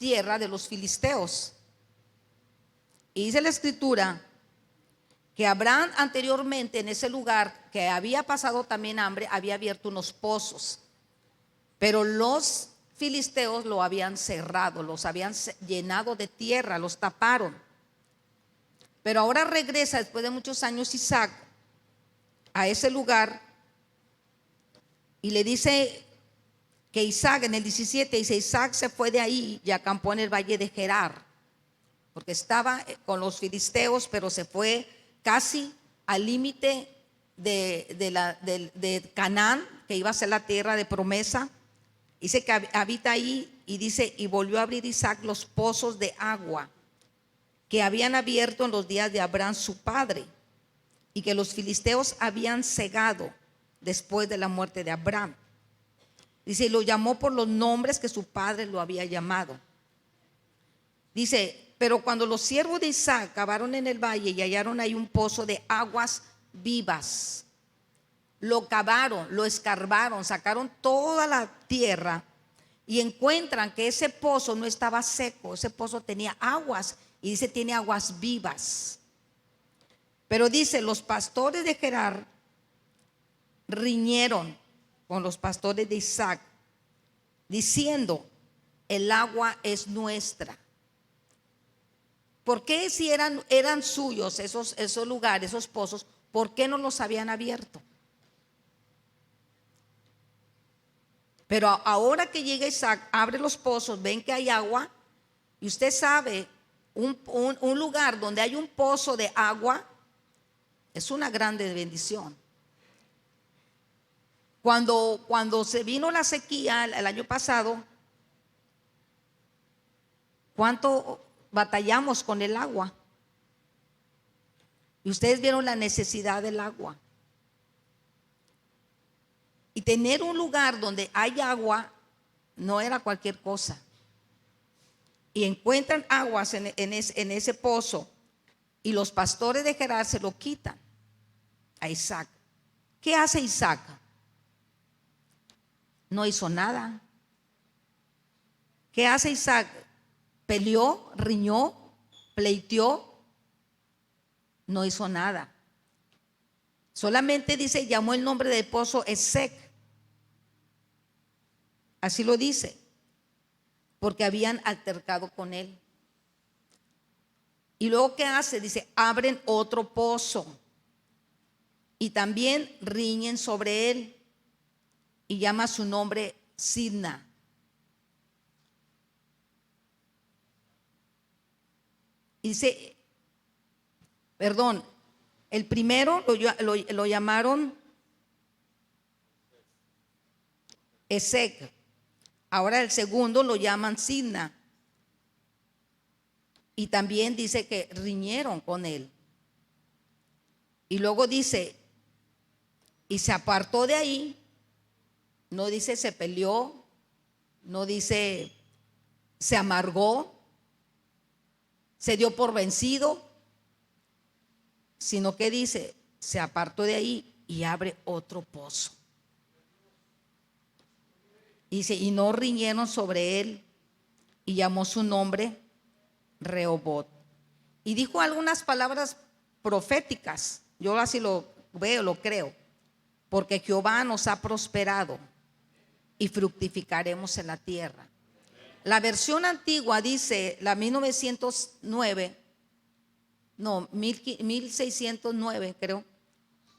tierra de los filisteos. Y dice la escritura que Abraham anteriormente en ese lugar, que había pasado también hambre, había abierto unos pozos, pero los filisteos lo habían cerrado, los habían llenado de tierra, los taparon. Pero ahora regresa después de muchos años Isaac a ese lugar y le dice que Isaac, en el 17 dice, Isaac se fue de ahí y acampó en el valle de Gerar, porque estaba con los filisteos, pero se fue casi al límite de Canaán, que iba a ser la tierra de promesa. Dice que habita ahí, y dice, y volvió a abrir Isaac los pozos de agua que habían abierto en los días de Abraham su padre, y que los filisteos habían cegado después de la muerte de Abraham. Dice, y lo llamó por los nombres que su padre lo había llamado. Dice, pero cuando los siervos de Isaac cavaron en el valle y hallaron ahí un pozo de aguas vivas, lo cavaron, lo escarbaron, sacaron toda la tierra y encuentran que ese pozo no estaba seco, ese pozo tenía aguas, y dice, tiene aguas vivas. Pero dice, los pastores de Gerar riñeron con los pastores de Isaac, diciendo, el agua es nuestra. ¿Por qué si eran suyos esos lugares, esos pozos, por qué no los habían abierto? Pero ahora que llega Isaac, abre los pozos, ven que hay agua, y usted sabe, un lugar donde hay un pozo de agua es una grande bendición. Cuando se vino la sequía el año pasado, ¿cuánto batallamos con el agua? Y ustedes vieron la necesidad del agua. Y tener un lugar donde hay agua no era cualquier cosa. Y encuentran aguas en ese pozo, y los pastores de Gerar se lo quitan a Isaac. ¿Qué hace Isaac? No hizo nada. ¿Qué hace Isaac? Peleó, riñó, pleiteó, no hizo nada. Solamente dice, llamó el nombre del pozo Esek. Así lo dice, porque habían altercado con él. Y luego, ¿qué hace? Dice, abren otro pozo y también riñen sobre él, y llama su nombre Sidna. Y dice, perdón, el primero lo llamaron Esek. Ahora el segundo lo llaman Sidna. Y también dice que riñeron con él. Y luego dice, y se apartó de ahí. No dice se peleó, no dice se amargó, se dio por vencido, sino que dice, se apartó de ahí y abre otro pozo. Dice, y no riñeron sobre él, y llamó su nombre Rehobot. Y dijo algunas palabras proféticas. Yo así lo veo, lo creo. Porque Jehová nos ha prosperado y fructificaremos en la tierra. La versión antigua dice, la 1909, no, 1609 creo,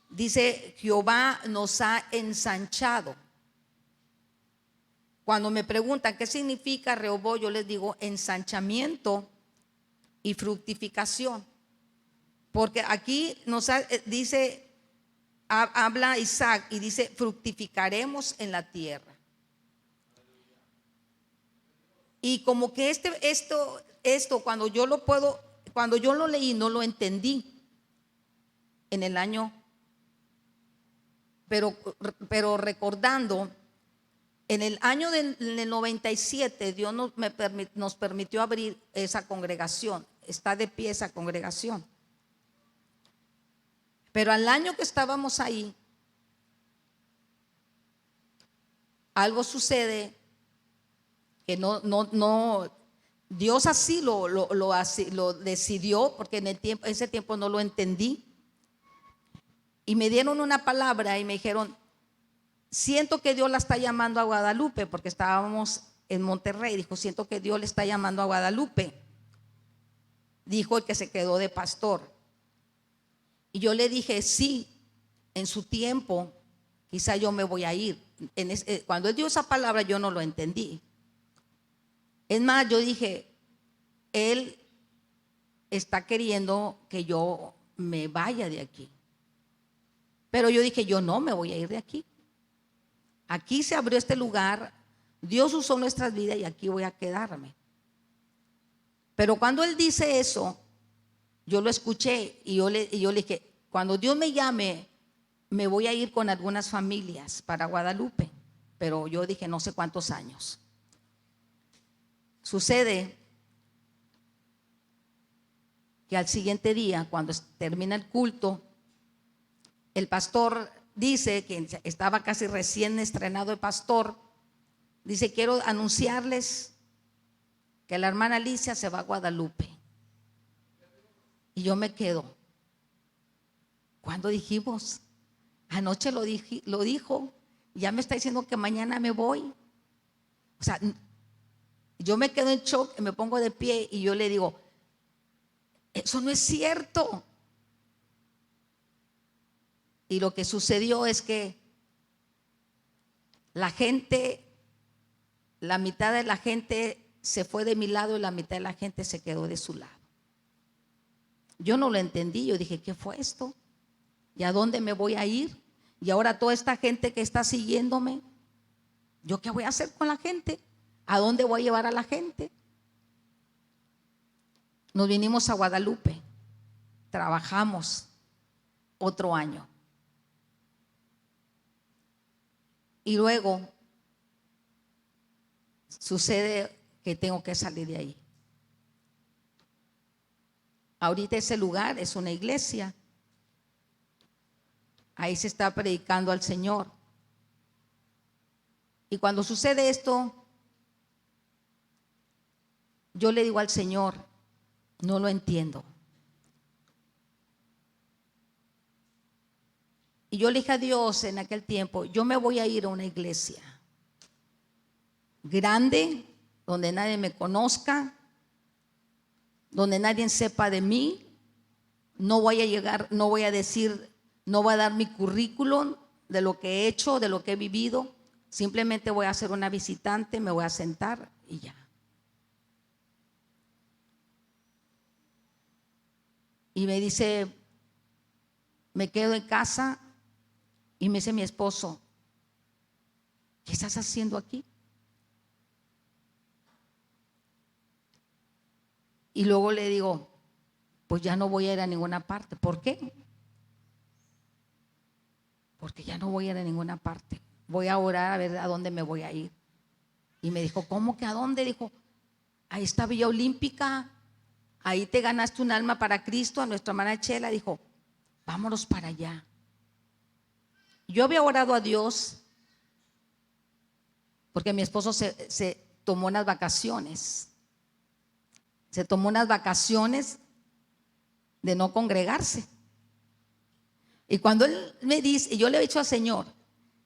dice, Jehová nos ha ensanchado. Cuando me preguntan qué significa Rehobot, yo les digo ensanchamiento y fructificación. Porque aquí dice, habla Isaac y dice, fructificaremos en la tierra. Y como que esto cuando yo lo leí, no lo entendí en el año, pero recordando, en el año del 97, Dios nos permitió abrir esa congregación. Está de pie esa congregación. Pero al año que estábamos ahí, algo sucede que Dios así lo decidió, porque en ese tiempo no lo entendí. Y me dieron una palabra y me dijeron, siento que Dios la está llamando a Guadalupe, porque estábamos en Monterrey. Dijo, siento que Dios le está llamando a Guadalupe. Dijo el que se quedó de pastor. Y yo le dije, sí, en su tiempo, quizá yo me voy a ir. Cuando él dio esa palabra, yo no lo entendí. Es más, yo dije, él está queriendo que yo me vaya de aquí. Pero yo dije, yo no me voy a ir de aquí. Aquí se abrió este lugar, Dios usó nuestras vidas y aquí voy a quedarme. Pero cuando él dice eso, yo lo escuché y yo le dije, cuando Dios me llame, me voy a ir con algunas familias para Guadalupe. Pero yo dije, no sé cuántos años. Sucede que al siguiente día, cuando termina el culto, el pastor dice, que estaba casi recién estrenado de pastor, dice, quiero anunciarles que la hermana Alicia se va a Guadalupe. Y yo me quedo. ¿Cuándo dijimos? Anoche lo dijo. Ya me está diciendo que mañana me voy. O sea, yo me quedo en shock, me pongo de pie y yo le digo, eso no es cierto. Y lo que sucedió es que la mitad de la gente se fue de mi lado y la mitad de la gente se quedó de su lado. Yo no lo entendí, yo dije, ¿qué fue esto? ¿Y a dónde me voy a ir? Y ahora toda esta gente que está siguiéndome, ¿yo qué voy a hacer con la gente? ¿A dónde voy a llevar a la gente? Nos vinimos a Guadalupe, trabajamos otro año. Y luego sucede que tengo que salir de ahí. Ahorita ese lugar es una iglesia. Ahí se está predicando al Señor. Y cuando sucede esto, yo le digo al Señor, no lo entiendo. Y yo le dije a Dios en aquel tiempo, yo me voy a ir a una iglesia grande, donde nadie me conozca, donde nadie sepa de mí. No voy a llegar, no voy a decir, no voy a dar mi currículum de lo que he hecho, de lo que he vivido. Simplemente voy a ser una visitante, me voy a sentar y ya. Y me dice, me quedo en casa. Y me dice mi esposo, ¿qué estás haciendo aquí? Y luego le digo, pues ya no voy a ir a ninguna parte. ¿Por qué? Porque ya no voy a ir a ninguna parte. Voy a orar a ver a dónde me voy a ir. Y me dijo, ¿cómo que a dónde? Dijo, ahí está Villa Olímpica, ahí te ganaste un alma para Cristo. A nuestra hermana Chela dijo, vámonos para allá. Yo había orado a Dios porque mi esposo se tomó unas vacaciones. Se tomó unas vacaciones de no congregarse. Y cuando él me dice, y yo le he dicho al Señor,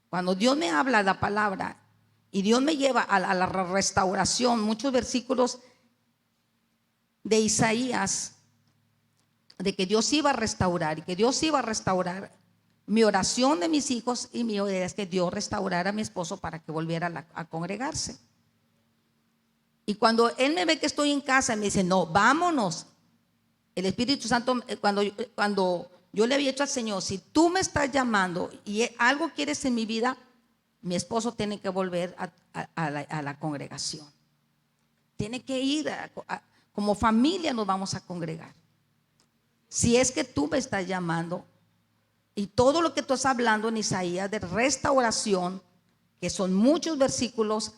cuando Dios me habla la palabra y Dios me lleva a la restauración, muchos versículos de Isaías, de que Dios iba a restaurar y que Dios iba a restaurar. Mi oración de mis hijos y mi idea es que Dios restaurara a mi esposo para que volviera a congregarse. Y cuando él me ve que estoy en casa, me dice, no, vámonos. El Espíritu Santo, cuando yo le había dicho al Señor, si tú me estás llamando y algo quieres en mi vida, mi esposo tiene que volver a la congregación. Tiene que ir, como familia nos vamos a congregar. Si es que tú me estás llamando. Y todo lo que tú estás hablando en Isaías de restauración, que son muchos versículos,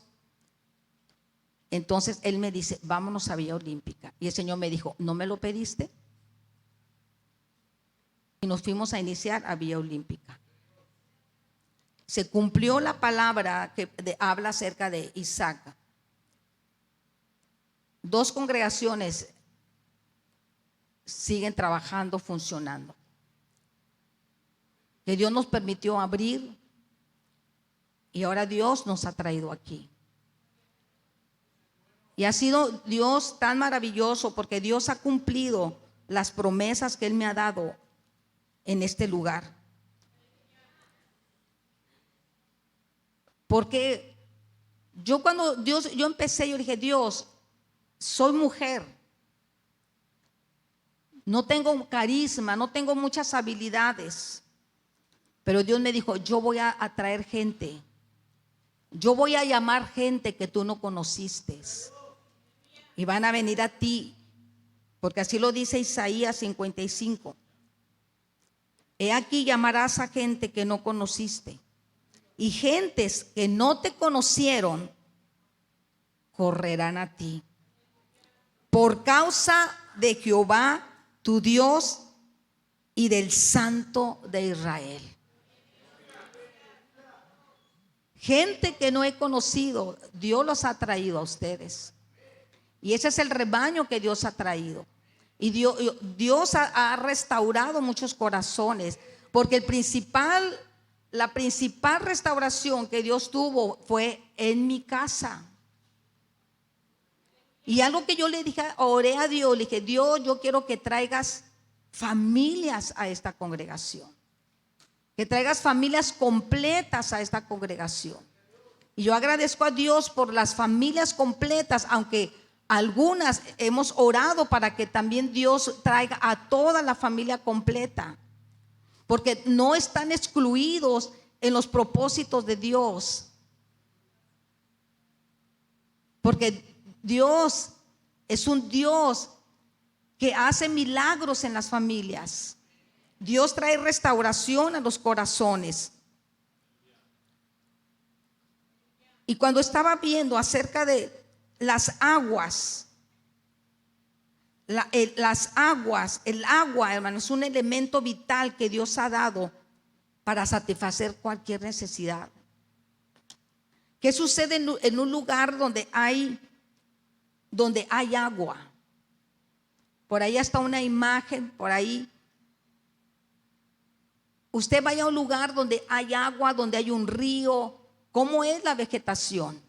entonces él me dice, vámonos a Villa Olímpica. Y el Señor me dijo, ¿no me lo pediste? Y nos fuimos a iniciar a Villa Olímpica. Se cumplió la palabra que habla acerca de Isaac. 2 congregaciones siguen trabajando, funcionando. Que Dios nos permitió abrir y ahora Dios nos ha traído aquí. Y ha sido Dios tan maravilloso porque Dios ha cumplido las promesas que Él me ha dado en este lugar. Porque cuando yo empecé, yo dije, Dios, soy mujer, no tengo carisma, no tengo muchas habilidades, pero Dios me dijo, yo voy a atraer gente, yo voy a llamar gente que tú no conociste y van a venir a ti, porque así lo dice Isaías 55. He aquí llamarás a gente que no conociste, y gentes que no te conocieron correrán a ti por causa de Jehová tu Dios y del Santo de Israel. Gente que no he conocido, Dios los ha traído a ustedes. Y ese es el rebaño que Dios ha traído. Y Dios ha restaurado muchos corazones, porque la principal restauración que Dios tuvo fue en mi casa. Y algo que yo le dije, oré a Dios, le dije, Dios, yo quiero que traigas familias a esta congregación, que traigas familias completas a esta congregación. Y yo agradezco a Dios por las familias completas, aunque algunas hemos orado para que también Dios traiga a toda la familia completa, porque no están excluidos en los propósitos de Dios. Porque Dios es un Dios que hace milagros en las familias. Dios trae restauración a los corazones. Y cuando estaba viendo acerca de las aguas, el agua, hermano, es un elemento vital que Dios ha dado para satisfacer cualquier necesidad. ¿Qué sucede en un lugar donde hay agua? Por ahí está una imagen, por ahí. Usted vaya a un lugar donde hay agua, donde hay un río. ¿Cómo es la vegetación?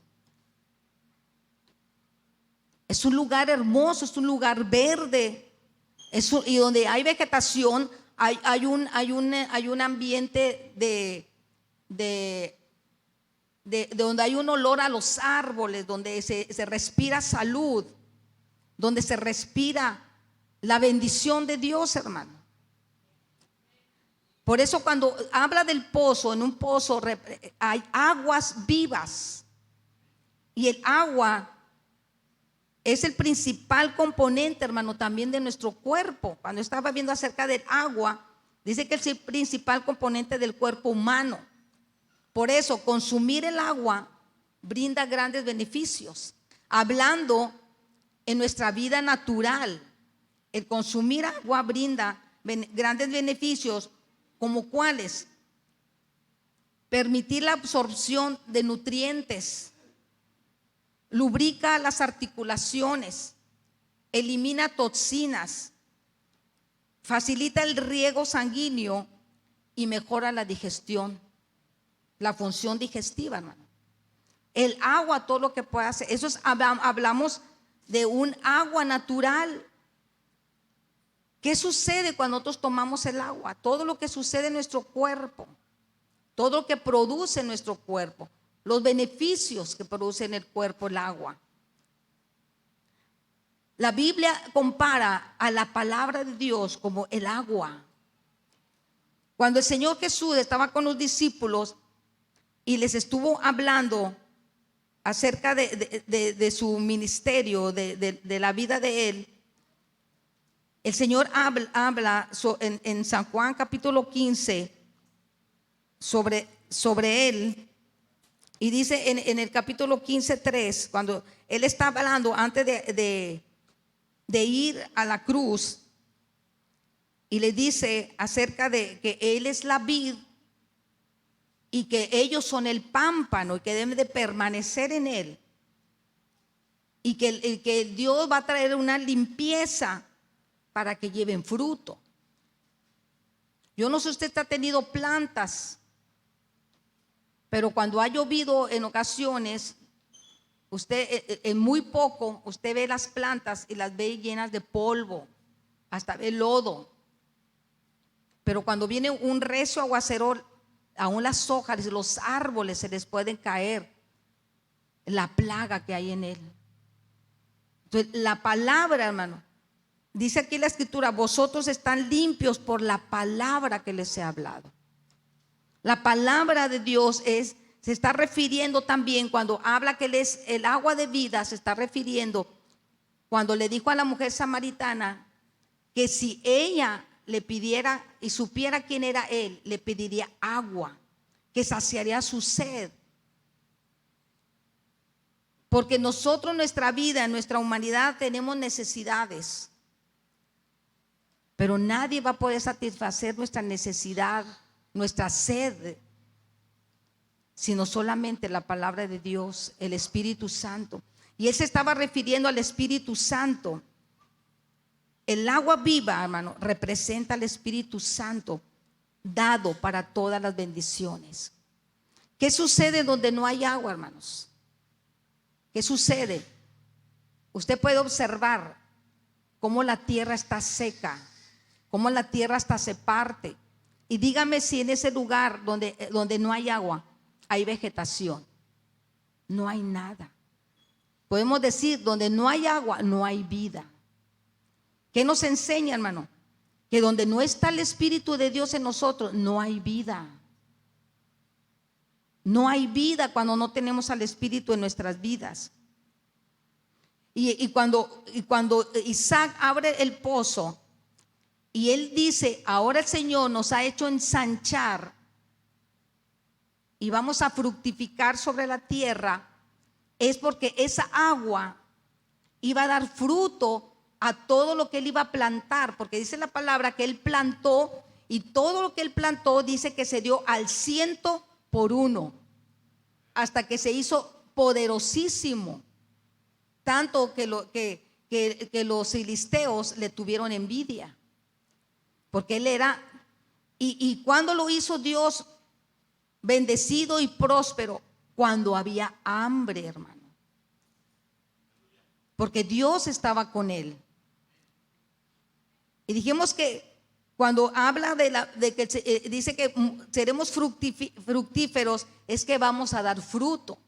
Es un lugar hermoso, es un lugar verde, y donde hay vegetación, hay un ambiente de donde hay un olor a los árboles, donde se respira salud, donde se respira la bendición de Dios, hermano. Por eso cuando habla del pozo, en un pozo hay aguas vivas, y el agua es el principal componente, hermano, también de nuestro cuerpo. Cuando estaba viendo acerca del agua, dice que es el principal componente del cuerpo humano. Por eso, consumir el agua brinda grandes beneficios. Hablando en nuestra vida natural, el consumir agua brinda grandes beneficios, como cuáles: permitir la absorción de nutrientes, lubrica las articulaciones, elimina toxinas, facilita el riego sanguíneo y mejora la digestión, la función digestiva, hermano. El agua, todo lo que puede hacer, hablamos de un agua natural. ¿Qué sucede cuando nosotros tomamos el agua? Todo lo que sucede en nuestro cuerpo, todo lo que produce en nuestro cuerpo, los beneficios que produce en el cuerpo el agua. La Biblia compara a la palabra de Dios como el agua. Cuando el Señor Jesús estaba con los discípulos y les estuvo hablando acerca de su ministerio, de la vida de Él, el Señor habla en San Juan capítulo 15 sobre Él. Y dice en el capítulo 15:3, cuando Él está hablando antes de ir a la cruz, y le dice acerca de que Él es la vid y que ellos son el pámpano y que deben de permanecer en Él. y que Dios va a traer una limpieza para que lleven fruto. Yo no sé si usted ha tenido plantas, pero cuando ha llovido en ocasiones, usted en muy poco, usted ve las plantas y las ve llenas de polvo, hasta ve lodo. Pero cuando viene un recio aguacero, aún las hojas, los árboles se les pueden caer, la plaga que hay en él. Entonces, la palabra, hermano, dice aquí la escritura: vosotros están limpios por la palabra que les he hablado. La palabra de Dios se está refiriendo también, cuando habla que Él es el agua de vida, se está refiriendo cuando le dijo a la mujer samaritana que si ella le pidiera y supiera quién era Él, le pediría agua, que saciaría su sed. Porque nosotros, nuestra vida, en nuestra humanidad, tenemos necesidades, pero nadie va a poder satisfacer nuestra necesidad, nuestra sed, sino solamente la palabra de Dios, el Espíritu Santo. Y él se estaba refiriendo al Espíritu Santo. El agua viva, hermano, representa al Espíritu Santo dado para todas las bendiciones. ¿Qué sucede donde no hay agua, hermanos? ¿Qué sucede? Usted puede observar cómo la tierra está seca, cómo la tierra hasta se parte. Y dígame si en ese lugar donde no hay agua hay vegetación. No hay nada. Podemos decir, donde no hay agua no hay vida. ¿Qué nos enseña, hermano? Que donde no está el Espíritu de Dios en nosotros no hay vida. No hay vida cuando no tenemos al Espíritu en nuestras vidas. Y cuando Isaac abre el pozo y él dice: ahora el Señor nos ha hecho ensanchar y vamos a fructificar sobre la tierra, es porque esa agua iba a dar fruto a todo lo que él iba a plantar, porque dice la palabra que él plantó, y todo lo que él plantó dice que se dio al 100 por 1, hasta que se hizo poderosísimo, tanto que los filisteos le tuvieron envidia, porque él era, y cuando lo hizo Dios bendecido y próspero, cuando había hambre, hermano, porque Dios estaba con él. Y dijimos que cuando habla de que dice que seremos fructíferos, es que vamos a dar fruto.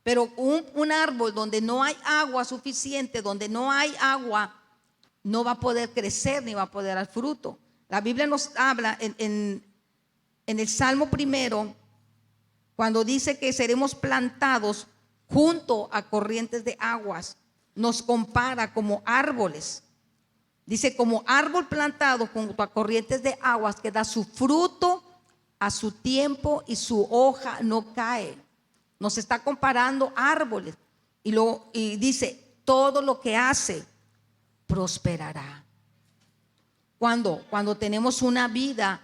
Pero un árbol donde no hay agua suficiente, donde no hay agua, no va a poder crecer ni va a poder dar fruto. La Biblia nos habla en el Salmo 1, cuando dice que seremos plantados junto a corrientes de aguas, nos compara como árboles. Dice: como árbol plantado junto a corrientes de aguas, que da su fruto a su tiempo y su hoja no cae. Nos está comparando árboles. Y dice: todo lo que hace prosperará. Cuando tenemos una vida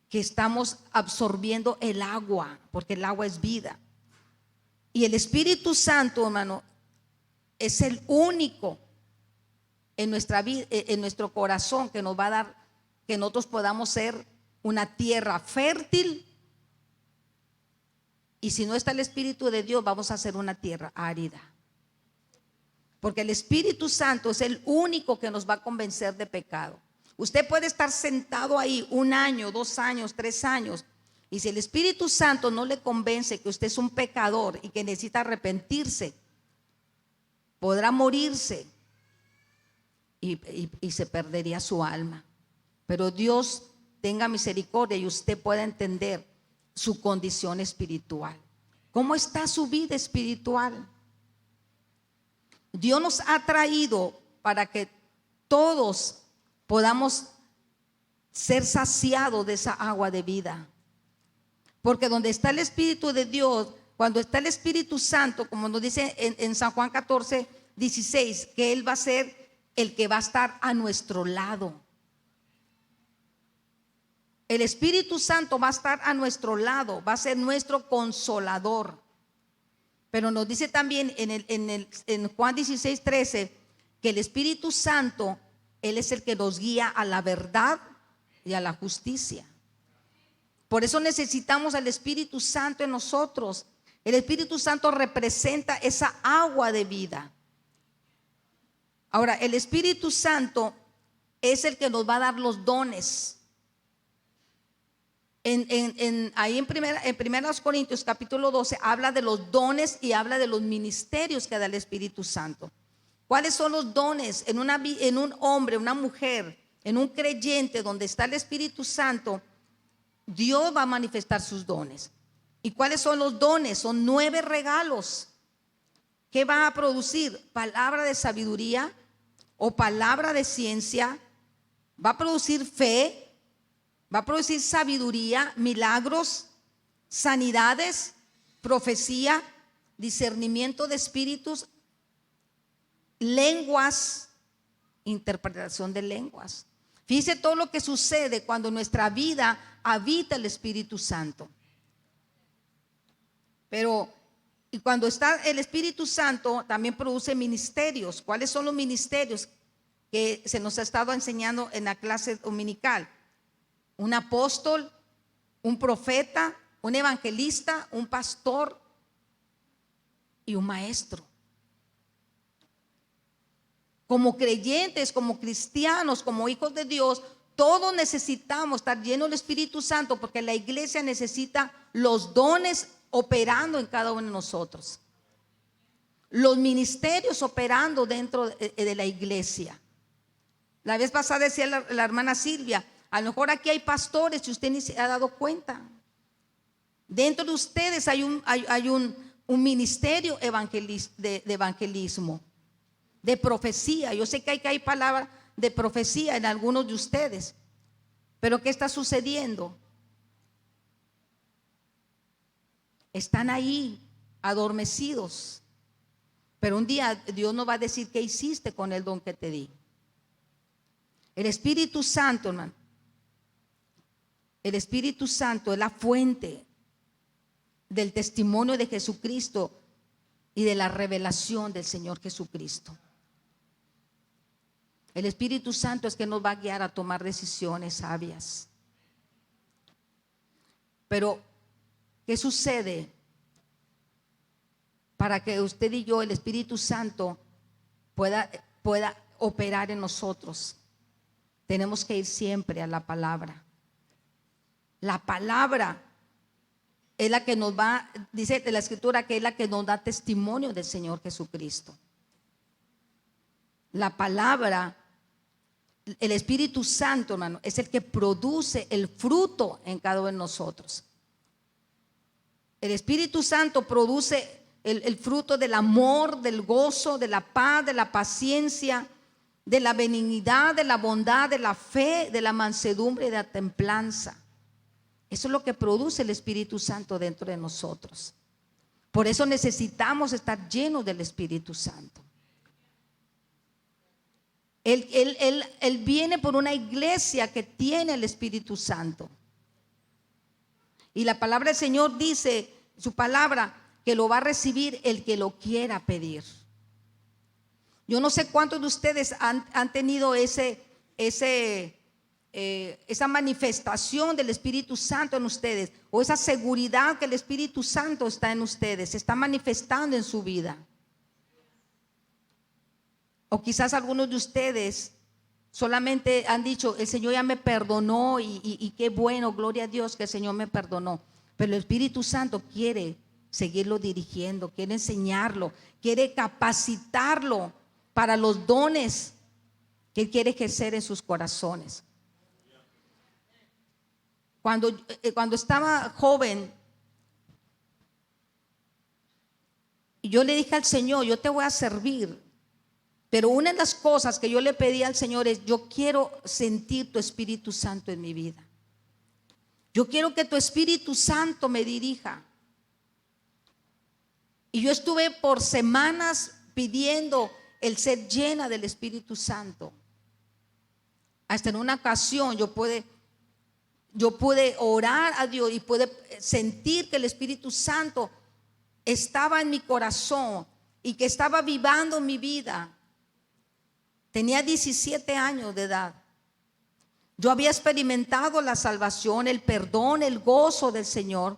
que estamos absorbiendo el agua, porque el agua es vida. Y el Espíritu Santo, hermano, es el único en nuestra vida, en nuestro corazón, que nos va a dar que nosotros podamos ser una tierra fértil. Y si no está el Espíritu de Dios, vamos a ser una tierra árida, porque el Espíritu Santo es el único que nos va a convencer de pecado. Usted puede estar sentado ahí 1 año, 2 años, 3 años, y si el Espíritu Santo no le convence que usted es un pecador y que necesita arrepentirse, podrá morirse y se perdería su alma. Pero Dios tenga misericordia y usted pueda entender su condición espiritual. ¿Cómo está su vida espiritual? Dios nos ha traído para que todos podamos ser saciados de esa agua de vida. Porque donde está el Espíritu de Dios, cuando está el Espíritu Santo, como nos dice en San Juan 14:16, que Él va a ser el que va a estar a nuestro lado. El Espíritu Santo va a estar a nuestro lado, va a ser nuestro consolador. Pero nos dice también en Juan 16:13 que el Espíritu Santo, Él es el que nos guía a la verdad y a la justicia. Por eso necesitamos al Espíritu Santo en nosotros. El Espíritu Santo representa esa agua de vida. Ahora, el Espíritu Santo es el que nos va a dar los dones. Ahí en Primeros Corintios capítulo 12 habla de los dones y habla de los ministerios que da el Espíritu Santo. ¿Cuáles son los dones en un hombre, una mujer, en un creyente donde está el Espíritu Santo? Dios va a manifestar sus dones. ¿Y cuáles son los dones? Son 9 regalos. ¿Qué va a producir? Palabra de sabiduría o palabra de ciencia. Va a producir fe. Va a producir sabiduría, milagros, sanidades, profecía, discernimiento de espíritus, lenguas, interpretación de lenguas. Fíjese todo lo que sucede cuando en nuestra vida habita el Espíritu Santo. Pero y cuando está el Espíritu Santo también produce ministerios. ¿Cuáles son los ministerios que se nos ha estado enseñando en la clase dominical? Un apóstol, un profeta, un evangelista, un pastor y un maestro. Como creyentes, como cristianos, como hijos de Dios, todos necesitamos estar llenos del Espíritu Santo, porque la iglesia necesita los dones operando en cada uno de nosotros, los ministerios operando dentro de la iglesia. La vez pasada decía la hermana Silvia, a lo mejor aquí hay pastores y usted ni se ha dado cuenta. Dentro de ustedes hay un ministerio de evangelismo, de profecía. Yo sé que hay palabra de profecía en algunos de ustedes, pero ¿qué está sucediendo? Están ahí adormecidos, pero un día Dios nos va a decir qué hiciste con el don que te di. El Espíritu Santo, hermano, el Espíritu Santo es la fuente del testimonio de Jesucristo y de la revelación del Señor Jesucristo. El Espíritu Santo es que nos va a guiar a tomar decisiones sabias. Pero ¿qué sucede? Para que usted y yo, el Espíritu Santo, pueda operar en nosotros, tenemos que ir siempre a la palabra. La palabra es la que nos va, dice de la Escritura, que es la que nos da testimonio del Señor Jesucristo. La palabra, el Espíritu Santo, hermano, es el que produce el fruto en cada uno de nosotros. El Espíritu Santo produce el fruto del amor, del gozo, de la paz, de la paciencia, de la benignidad, de la bondad, de la fe, de la mansedumbre y de la templanza. Eso es lo que produce el Espíritu Santo dentro de nosotros. Por eso necesitamos estar llenos del Espíritu Santo. Él viene por una iglesia que tiene el Espíritu Santo. Y la palabra del Señor dice, su palabra, que lo va a recibir el que lo quiera pedir. Yo no sé cuántos de ustedes han tenido esa manifestación del Espíritu Santo en ustedes, o esa seguridad que el Espíritu Santo está en ustedes, se está manifestando en su vida. O quizás algunos de ustedes solamente han dicho, el Señor ya me perdonó y qué bueno, gloria a Dios que el Señor me perdonó. Pero el Espíritu Santo quiere seguirlo dirigiendo, quiere enseñarlo, quiere capacitarlo para los dones que Él quiere ejercer en sus corazones. Cuando estaba joven, yo le dije al Señor, yo te voy a servir. Pero una de las cosas que yo le pedí al Señor es, yo quiero sentir tu Espíritu Santo en mi vida. Yo quiero que tu Espíritu Santo me dirija. Y yo estuve por semanas pidiendo el ser llena del Espíritu Santo. Hasta en una ocasión yo pude orar a Dios y pude sentir que el Espíritu Santo estaba en mi corazón y que estaba vivando mi vida. Tenía 17 años de edad. Yo había experimentado la salvación, el perdón, el gozo del Señor,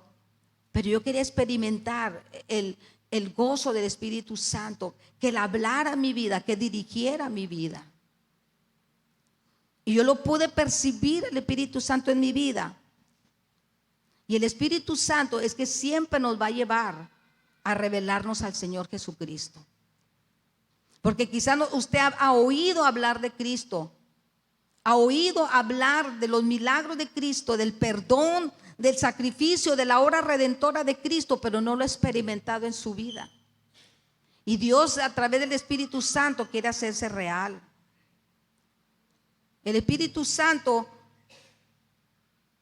pero yo quería experimentar el gozo del Espíritu Santo, que Él hablara mi vida, que dirigiera mi vida. Y yo lo pude percibir, el Espíritu Santo, en mi vida. Y el Espíritu Santo es que siempre nos va a llevar a revelarnos al Señor Jesucristo. Porque quizás usted ha oído hablar de Cristo, ha oído hablar de los milagros de Cristo, del perdón, del sacrificio, de la obra redentora de Cristo, pero no lo ha experimentado en su vida. Y Dios, a través del Espíritu Santo, quiere hacerse real. El Espíritu Santo,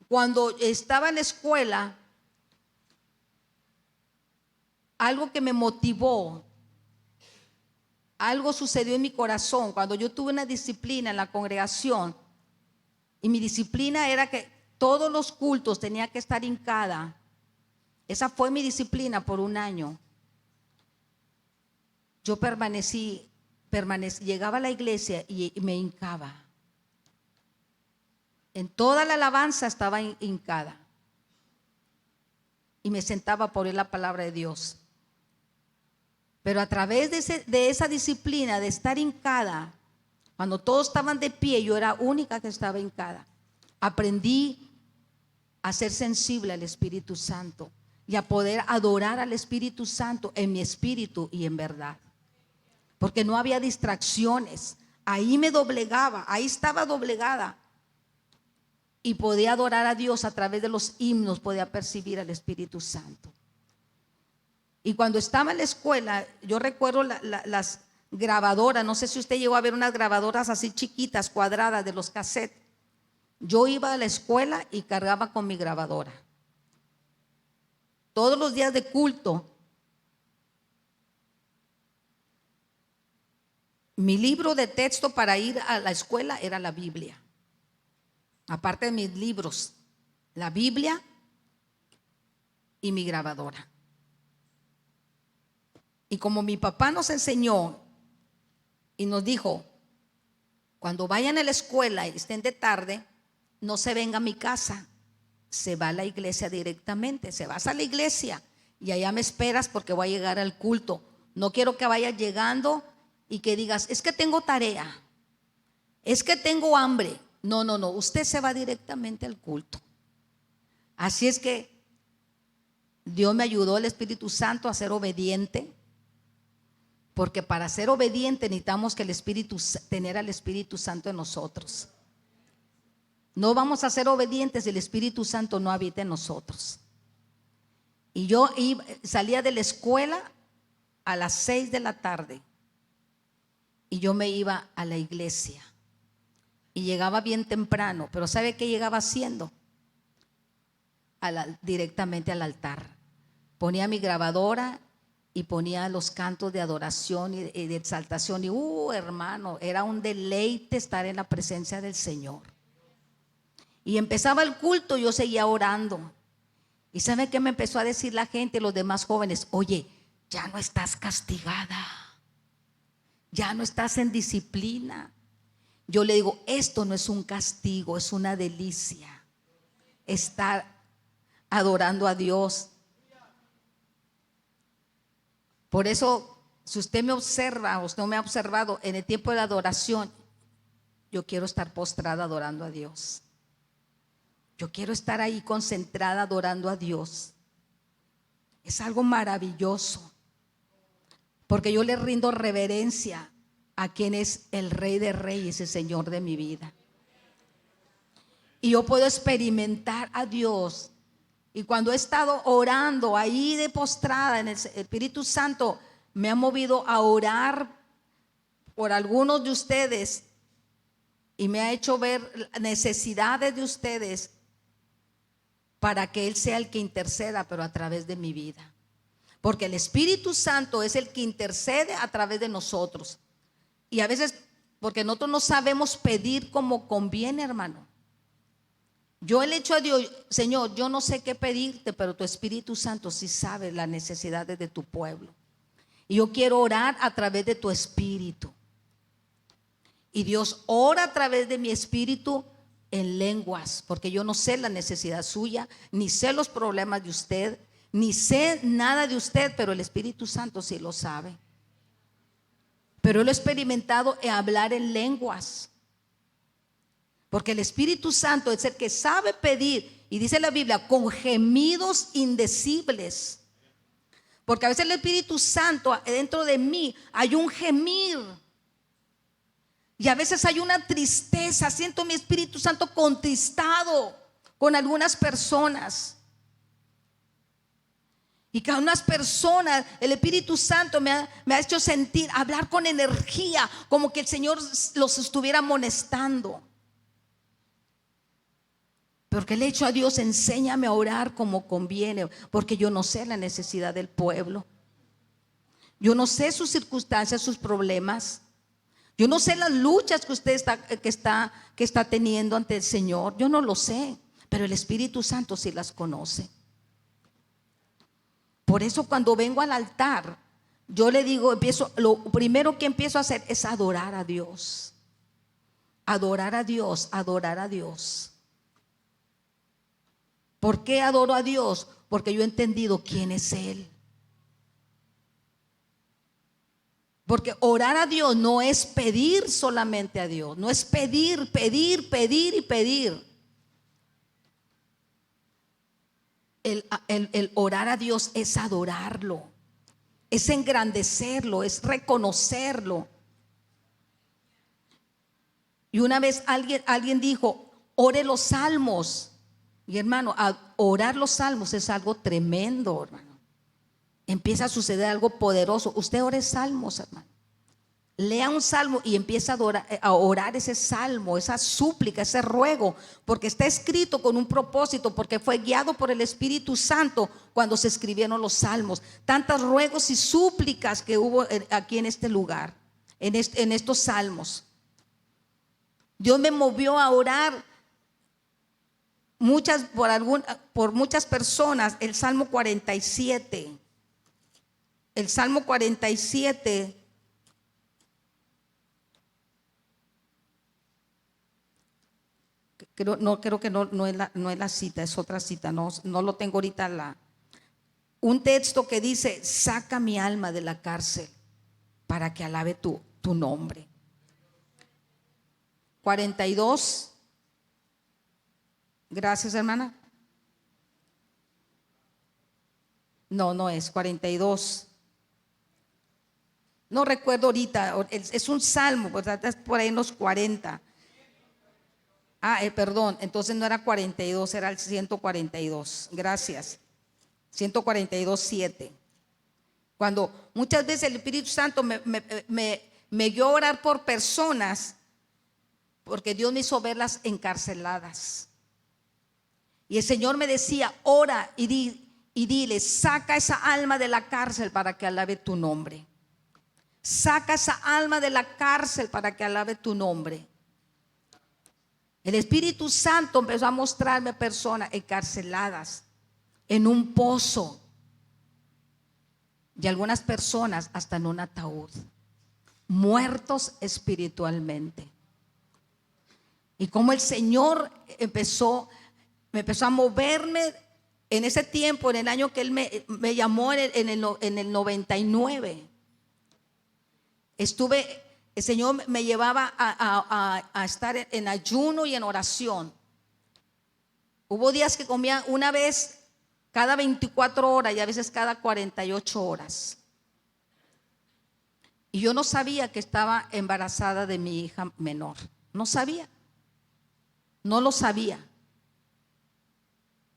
cuando estaba en la escuela, algo que me motivó, algo sucedió en mi corazón cuando yo tuve una disciplina en la congregación. Y mi disciplina era que todos los cultos tenía que estar hincada. Esa fue mi disciplina por un año. Yo permanecí, llegaba a la iglesia y me hincaba. En toda la alabanza estaba hincada. Y me sentaba por oír la palabra de Dios. Pero a través de esa disciplina de estar hincada, cuando todos estaban de pie, yo era única que estaba hincada. Aprendí a ser sensible al Espíritu Santo y a poder adorar al Espíritu Santo en mi espíritu y en verdad. Porque no había distracciones. Ahí me doblegaba, ahí estaba doblegada. Y podía adorar a Dios a través de los himnos, podía percibir al Espíritu Santo. Y cuando estaba en la escuela, yo recuerdo las grabadoras, no sé si usted llegó a ver unas grabadoras así chiquitas, cuadradas, de los cassettes. Yo iba a la escuela y cargaba con mi grabadora. Todos los días de culto, mi libro de texto para ir a la escuela era la Biblia. Aparte de mis libros, la Biblia y mi grabadora. Y como mi papá nos enseñó y nos dijo, cuando vayan a la escuela y estén de tarde, no se venga a mi casa, se va a la iglesia directamente, se vas a la iglesia y allá me esperas porque voy a llegar al culto. No quiero que vayas llegando y que digas, es que tengo tarea, es que tengo hambre. No, usted se va directamente al culto. Así es que Dios me ayudó, el Espíritu Santo, a ser obediente. Porque para ser obediente necesitamos que tener al Espíritu Santo en nosotros. No vamos a ser obedientes si el Espíritu Santo no habita en nosotros. Y yo salía de la escuela a las 6 de la tarde y yo me iba a la iglesia y llegaba bien temprano, pero ¿sabe qué llegaba haciendo? Directamente al altar. Ponía mi grabadora y ponía los cantos de adoración y de exaltación. Y hermano, era un deleite estar en la presencia del Señor. Y empezaba el culto, yo seguía orando. ¿Y sabe qué me empezó a decir la gente, los demás jóvenes? Oye, ya no estás castigada, ya no estás en disciplina. Yo le digo, esto no es un castigo, es una delicia estar adorando a Dios. Por eso, si usted me observa o usted no me ha observado en el tiempo de la adoración, yo quiero estar postrada adorando a Dios. Yo quiero estar ahí concentrada adorando a Dios. Es algo maravilloso, porque yo le rindo reverencia a quien es el Rey de Reyes, el Señor de mi vida. Y yo puedo experimentar a Dios. Y cuando he estado orando ahí de postrada, en el Espíritu Santo me ha movido a orar por algunos de ustedes y me ha hecho ver necesidades de ustedes para que Él sea el que interceda, pero a través de mi vida. Porque el Espíritu Santo es el que intercede a través de nosotros. Y a veces, porque nosotros no sabemos pedir como conviene, hermano. Yo le he dicho a Dios: Señor, yo no sé qué pedirte, pero tu Espíritu Santo sí sabe las necesidades de tu pueblo. Y yo quiero orar a través de tu Espíritu. Y Dios ora a través de mi espíritu en lenguas, porque yo no sé la necesidad suya, ni sé los problemas de usted, ni sé nada de usted, pero el Espíritu Santo sí lo sabe. Pero lo he experimentado en hablar en lenguas, porque el Espíritu Santo es el que sabe pedir, y dice la Biblia, con gemidos indecibles. Porque a veces el Espíritu Santo, dentro de mí hay un gemir, y a veces hay una tristeza. Siento mi Espíritu Santo contristado con algunas personas. Y que a unas personas el Espíritu Santo me ha hecho sentir, hablar con energía, como que el Señor los estuviera amonestando. Porque le he dicho a Dios: enséñame a orar como conviene, porque yo no sé la necesidad del pueblo. Yo no sé sus circunstancias, sus problemas. Yo no sé las luchas que usted está teniendo ante el Señor. Yo no lo sé, pero el Espíritu Santo sí las conoce. Por eso cuando vengo al altar, yo le digo, lo primero que empiezo a hacer es adorar a Dios. Adorar a Dios, adorar a Dios. ¿Por qué adoro a Dios? Porque yo he entendido quién es Él. Porque orar a Dios no es pedir solamente a Dios, no es pedir, pedir, pedir y pedir. El orar a Dios es adorarlo, es engrandecerlo, es reconocerlo. Y una vez alguien dijo: ore los salmos. Y hermano, orar los salmos es algo tremendo, hermano. Empieza a suceder algo poderoso. Usted ore salmos, hermano. Lea un salmo y empieza a orar ese salmo, esa súplica, ese ruego, porque está escrito con un propósito, porque fue guiado por el Espíritu Santo cuando se escribieron los salmos. Tantos ruegos y súplicas que hubo aquí en este lugar, en estos salmos. Dios me movió a orar por muchas personas. El Salmo 47. El Salmo 47. Creo que no es la cita, es otra cita, no lo tengo ahorita. Un texto que dice: saca mi alma de la cárcel para que alabe tu nombre. 42. Gracias, hermana. No es 42. No recuerdo ahorita, es un salmo, pues es por ahí en los 40. Perdón, entonces no era 42, era el 142. Gracias. 142:7. Cuando muchas veces el Espíritu Santo me guió a orar por personas, porque Dios me hizo verlas encarceladas. Y el Señor me decía: ora y dile, saca esa alma de la cárcel para que alabe tu nombre. Saca esa alma de la cárcel para que alabe tu nombre. El Espíritu Santo empezó a mostrarme personas encarceladas en un pozo, y algunas personas hasta en un ataúd, muertos espiritualmente. Y como el Señor me empezó a moverme en ese tiempo, en el año que Él me llamó, en el 99. El Señor me llevaba a estar en ayuno y en oración. Hubo días que comía una vez cada 24 horas y a veces cada 48 horas. Y yo no sabía que estaba embarazada de mi hija menor. No sabía. No lo sabía.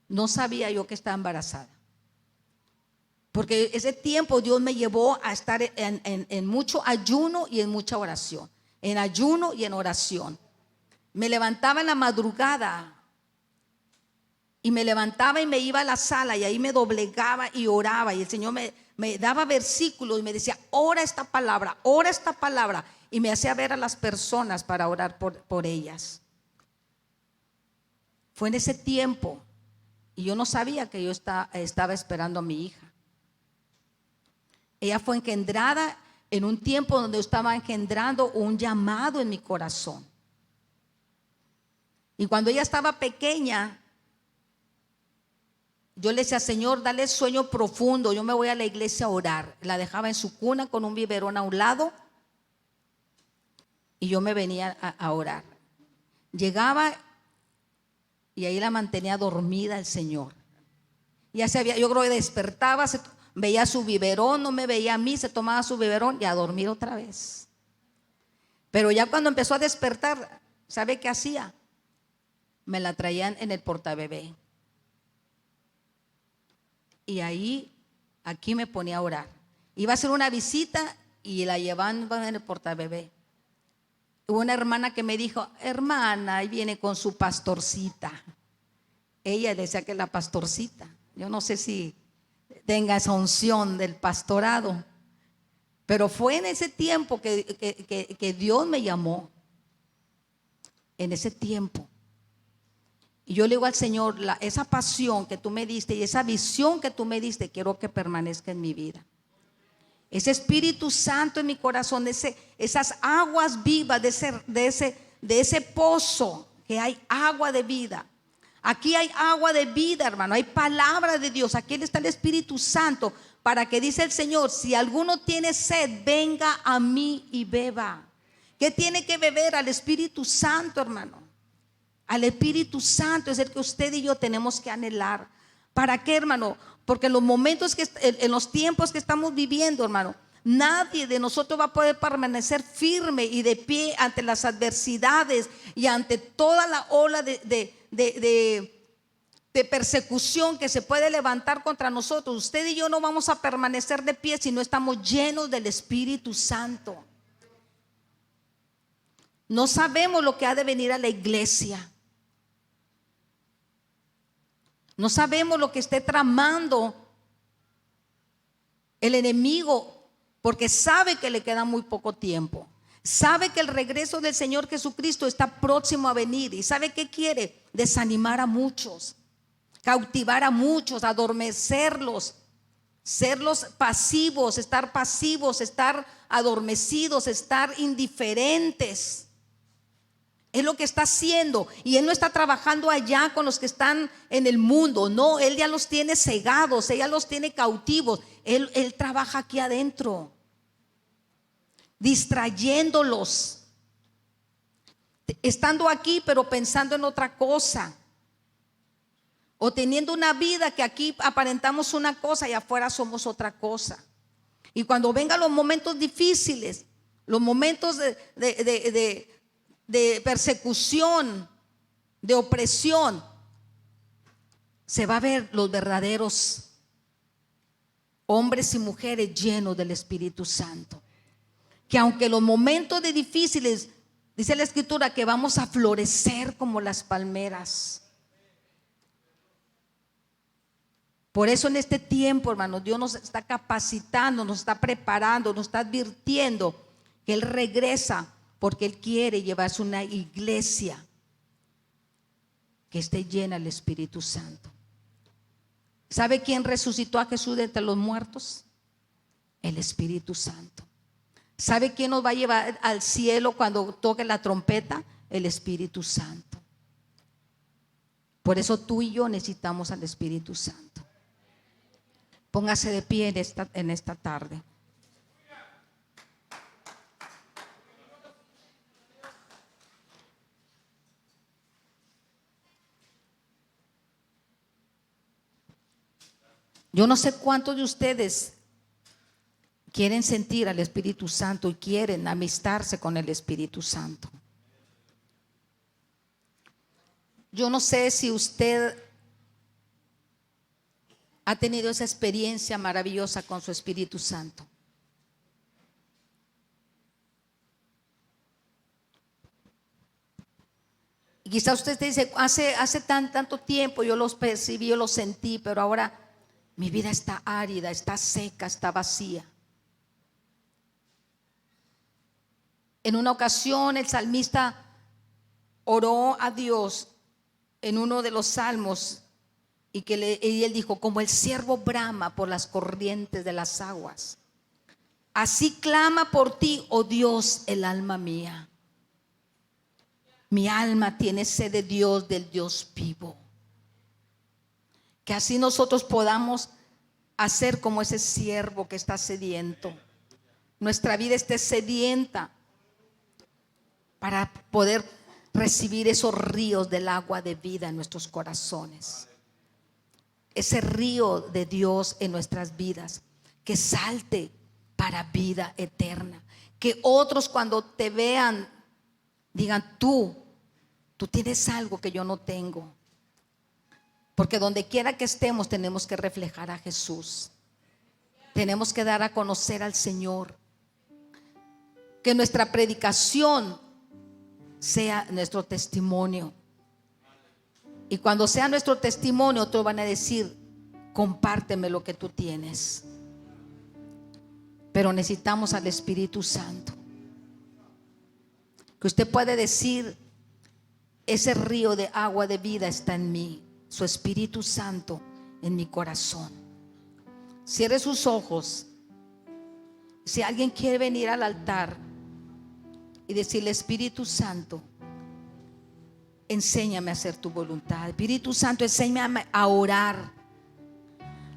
No sabía yo que estaba embarazada. Porque ese tiempo Dios me llevó a estar en mucho ayuno y en mucha oración. En ayuno y en oración. Me levantaba en la madrugada. Y me levantaba y me iba a la sala y ahí me doblegaba y oraba. Y el Señor me daba versículos y me decía: ora esta palabra, ora esta palabra. Y me hacía ver a las personas para orar por ellas. Fue en ese tiempo y yo no sabía que yo estaba esperando a mi hija. Ella fue engendrada en un tiempo donde yo estaba engendrando un llamado en mi corazón. Y cuando ella estaba pequeña, yo le decía: Señor, dale sueño profundo, yo me voy a la iglesia a orar. La dejaba en su cuna con un biberón a un lado y yo me venía a orar. Llegaba y ahí la mantenía dormida el Señor. Ya se había, yo creo que despertaba, veía su biberón, no me veía a mí, se tomaba su biberón y a dormir otra vez. Pero ya cuando empezó a despertar, ¿sabe qué hacía? Me la traían en el portabebé. Y ahí, aquí me ponía a orar. Iba a hacer una visita y la llevaban en el portabebé. Hubo una hermana que me dijo: hermana, ahí viene con su pastorcita. Ella decía que la pastorcita. Yo no sé si tenga esa unción del pastorado, pero fue en ese tiempo que Dios me llamó. En ese tiempo. Y yo le digo al Señor: esa pasión que tú me diste y esa visión que tú me diste, quiero que permanezca en mi vida. Ese Espíritu Santo en mi corazón, esas aguas vivas de ese pozo, que hay agua de vida. Aquí hay agua de vida, hermano. Hay palabra de Dios. Aquí está el Espíritu Santo, para que, dice el Señor: si alguno tiene sed, venga a mí y beba. ¿Qué tiene que beber? Al Espíritu Santo, hermano. Al Espíritu Santo es el que usted y yo tenemos que anhelar. ¿Para qué, hermano? Porque en los momentos en los tiempos que estamos viviendo, hermano, nadie de nosotros va a poder permanecer firme y de pie ante las adversidades y ante toda la ola de persecución que se puede levantar contra nosotros. Usted y yo no vamos a permanecer de pie si no estamos llenos del Espíritu Santo. No sabemos lo que ha de venir a la iglesia. No sabemos lo que esté tramando el enemigo, porque sabe que le queda muy poco tiempo. Sabe que el regreso del Señor Jesucristo está próximo a venir. ¿Y sabe qué quiere? Desanimar a muchos, cautivar a muchos, adormecerlos, serlos pasivos, estar adormecidos, estar indiferentes. Es lo que está haciendo. Y Él no está trabajando allá con los que están en el mundo. No, Él ya los tiene cegados, Él ya los tiene cautivos. Él trabaja aquí adentro, distrayéndolos, estando aquí pero pensando en otra cosa, o teniendo una vida que aquí aparentamos una cosa y afuera somos otra cosa. Y cuando vengan los momentos difíciles, los momentos de persecución, de opresión, se va a ver los verdaderos hombres y mujeres llenos del Espíritu Santo. Que aunque los momentos de difíciles, dice la Escritura, que vamos a florecer como las palmeras. Por eso en este tiempo, hermanos, Dios nos está capacitando, nos está preparando, nos está advirtiendo que Él regresa, porque Él quiere llevarse una iglesia que esté llena del Espíritu Santo. ¿Sabe quién resucitó a Jesús de entre los muertos? El Espíritu Santo. ¿Sabe quién nos va a llevar al cielo cuando toque la trompeta? El Espíritu Santo. Por eso tú y yo necesitamos al Espíritu Santo. Póngase de pie en esta tarde. Yo no sé cuántos de ustedes quieren sentir al Espíritu Santo y quieren amistarse con el Espíritu Santo. Yo no sé si usted ha tenido esa experiencia maravillosa con su Espíritu Santo. Y quizá usted dice: hace tanto tiempo yo los percibí, yo los sentí, pero ahora mi vida está árida, está seca, está vacía. En una ocasión el salmista oró a Dios en uno de los salmos, y él dijo: como el ciervo brama por las corrientes de las aguas, así clama por ti, oh Dios, el alma mía. Mi alma tiene sed de Dios, del Dios vivo. Que así nosotros podamos hacer como ese siervo que está sediento. Nuestra vida esté sedienta para poder recibir esos ríos del agua de vida en nuestros corazones. Ese río de Dios en nuestras vidas, que salte para vida eterna. Que otros, cuando te vean, digan: tú tienes algo que yo no tengo. Porque donde quiera que estemos tenemos que reflejar a Jesús. Tenemos que dar a conocer al Señor. Que nuestra predicación sea nuestro testimonio. Y cuando sea nuestro testimonio, otros van a decir: compárteme lo que tú tienes. Pero necesitamos al Espíritu Santo. Que usted puede decir: ese río de agua de vida está en mí, su Espíritu Santo en mi corazón. Cierre sus ojos. Si alguien quiere venir al altar y decirle: Espíritu Santo, enséñame a hacer tu voluntad. Espíritu Santo, enséñame a orar.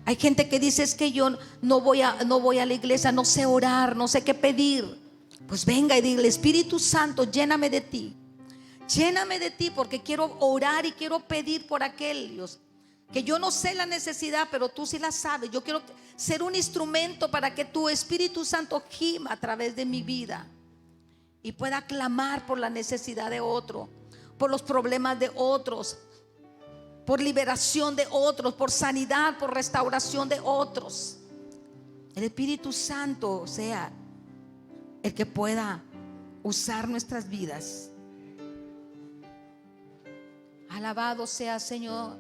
Hay gente que dice: es que yo no voy a la iglesia, no sé orar, no sé qué pedir. Pues venga y dile: Espíritu Santo, lléname de ti. Lléname de ti, porque quiero orar y quiero pedir por aquellos que yo no sé la necesidad, pero tú sí la sabes. Yo quiero ser un instrumento para que tu Espíritu Santo gima a través de mi vida y pueda clamar por la necesidad de otro, por los problemas de otros, por liberación de otros, por sanidad, por restauración de otros. El Espíritu Santo sea el que pueda usar nuestras vidas. Alabado sea, Señor.